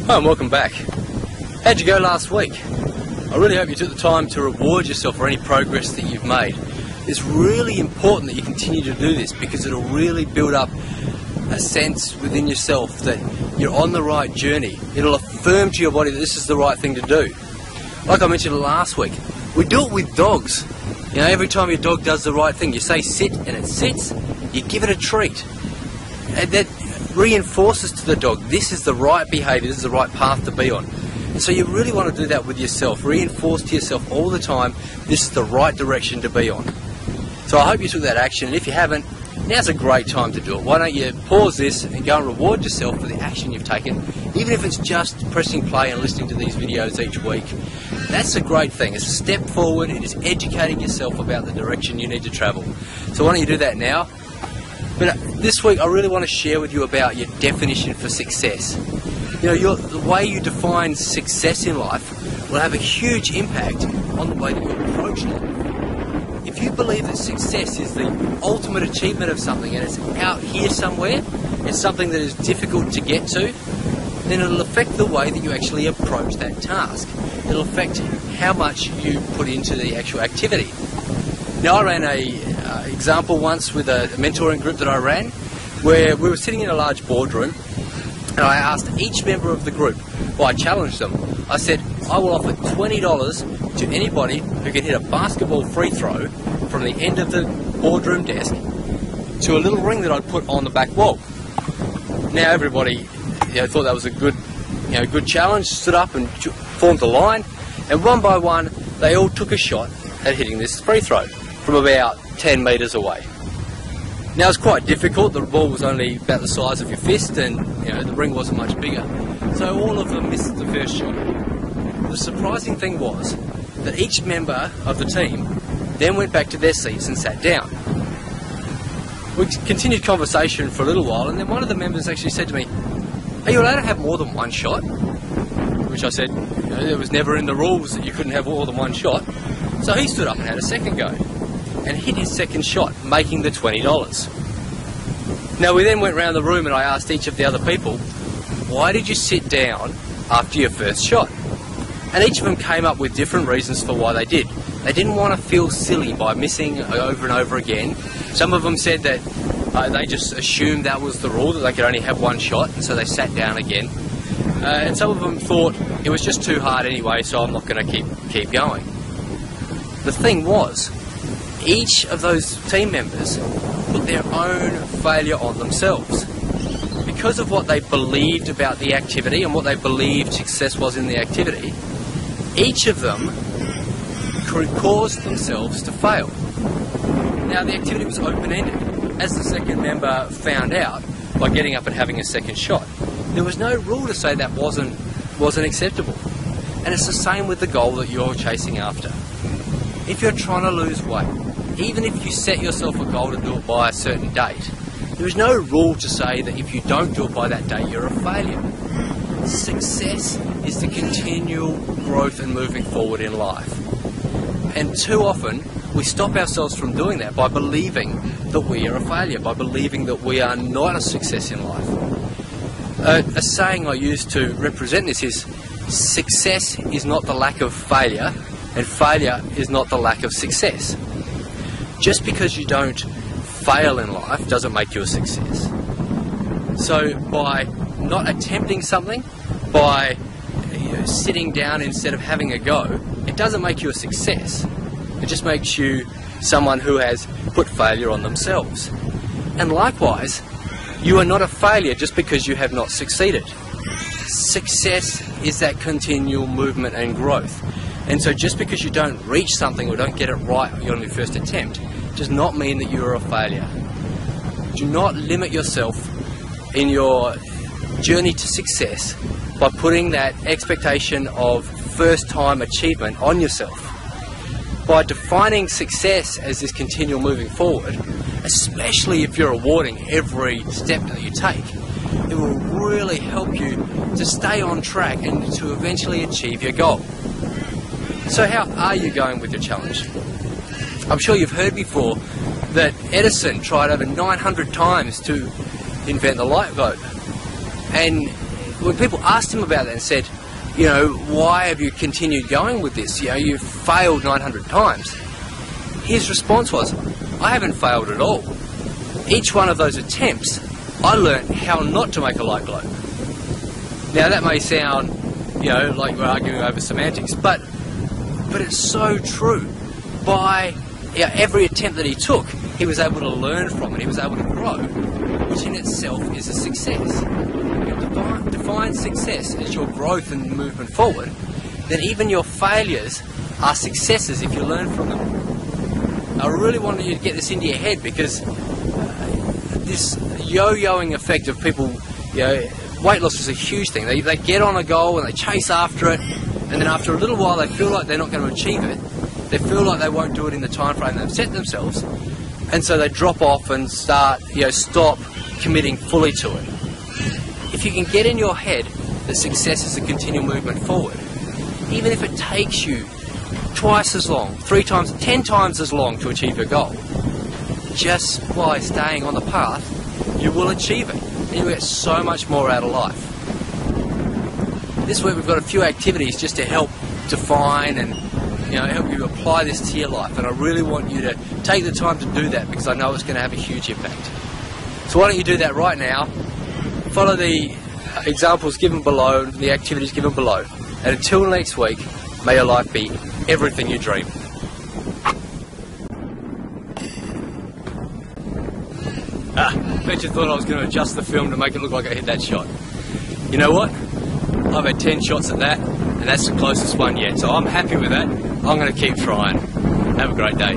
Hi and welcome back. How'd you go last week? I really hope you took the time to reward yourself for any progress that you've made. It's really important that you continue to do this because it'll really build up a sense within yourself that you're on the right journey. It'll affirm to your body that this is the right thing to do. Like I mentioned last week, we do it with dogs. You know, every time your dog does the right thing, you say sit and it sits, you give it a treat. And that reinforces to the dog, this is the right behaviour, this is the right path to be on. And so you really want to do that with yourself, reinforce to yourself all the time, this is the right direction to be on. So I hope you took that action, and if you haven't, now's a great time to do it. Why don't you pause this and go and reward yourself for the action you've taken, even if it's just pressing play and listening to these videos each week. That's a great thing. It's a step forward, it is educating yourself about the direction you need to travel. So why don't you do that now? But this week I really want to share with you about your definition for success. You know, the way you define success in life will have a huge impact on the way that you approach life. If you believe that success is the ultimate achievement of something and it's out here somewhere, it's something that is difficult to get to, then it'll affect the way that you actually approach that task. It'll affect how much you put into the actual activity. Now, I ran an example once with a mentoring group that I ran, where we were sitting in a large boardroom, and I asked each member of the group, well, I challenged them. I said, I will offer $20 to anybody who can hit a basketball free throw from the end of the boardroom desk to a little ring that I'd put on the back wall. Now, everybody thought that was a good challenge, stood up and formed a line, and one by one, they all took a shot at hitting this free throw from about 10 metres away. Now, it's quite difficult. The ball was only about the size of your fist, and the ring wasn't much bigger. So all of them missed the first shot. The surprising thing was that each member of the team then went back to their seats and sat down. We continued conversation for a little while, and then one of the members actually said to me, are you allowed to have more than one shot? Which I said, there was never in the rules that you couldn't have more than one shot. So he stood up and had a second go and hit his second shot, making the $20. Now, we then went round the room and I asked each of the other people, why did you sit down after your first shot? And each of them came up with different reasons for why they did. They didn't want to feel silly by missing over and over again. Some of them said that they just assumed that was the rule, that they could only have one shot, and so they sat down again. And some of them thought it was just too hard anyway, so I'm not going to keep going. The thing was, each of those team members put their own failure on themselves. Because of what they believed about the activity and what they believed success was in the activity, each of them caused themselves to fail. Now, the activity was open-ended. As the second member found out by getting up and having a second shot, there was no rule to say that wasn't acceptable. And it's the same with the goal that you're chasing after. If you're trying to lose weight, even if you set yourself a goal to do it by a certain date, there is no rule to say that if you don't do it by that date, you're a failure. Success is the continual growth and moving forward in life. And too often, we stop ourselves from doing that by believing that we are a failure, by believing that we are not a success in life. A saying I use to represent this is, success is not the lack of failure, and failure is not the lack of success. Just because you don't fail in life doesn't make you a success. So by not attempting something, by sitting down instead of having a go, it doesn't make you a success. It just makes you someone who has put failure on themselves. And likewise, you are not a failure just because you have not succeeded. Success is that continual movement and growth. And so just because you don't reach something or don't get it right on your first attempt does not mean that you're a failure. Do not limit yourself in your journey to success by putting that expectation of first-time achievement on yourself. By defining success as this continual moving forward, especially if you're rewarding every step that you take, it will really help you to stay on track and to eventually achieve your goal. So how are you going with your challenge? I'm sure you've heard before that Edison tried over 900 times to invent the light bulb. And when people asked him about that and said, you know, why have you continued going with this? You know, you've failed 900 times. His response was, I haven't failed at all. Each one of those attempts, I learnt how not to make a light glow. Now that may sound, you know, like we're arguing over semantics, but it's so true. By every attempt that he took, he was able to learn from it, he was able to grow, which in itself is a success. Define success as your growth and movement forward, then even your failures are successes if you learn from them. I really wanted you to get this into your head, because this yo-yoing effect of people, you know, weight loss is a huge thing. They get on a goal and they chase after it, and then after a little while they feel like they're not going to achieve it. They feel like they won't do it in the time frame they've set themselves, and so they drop off and start, you know, stop committing fully to it. If you can get in your head that success is a continual movement forward, even if it takes you twice as long, 3 times, 10 times as long to achieve your goal, just by staying on the path, you will achieve it. And you'll get so much more out of life. This week we've got a few activities just to help define and, you know, help you apply this to your life. And I really want you to take the time to do that, because I know it's going to have a huge impact. So why don't you do that right now? Follow the examples given below, the activities given below. And until next week, may your life be everything you dream. Bet you thought I was going to adjust the film to make it look like I hit that shot. You know what? I've had 10 shots at that, and that's the closest one yet. So I'm happy with that. I'm going to keep trying. Have a great day.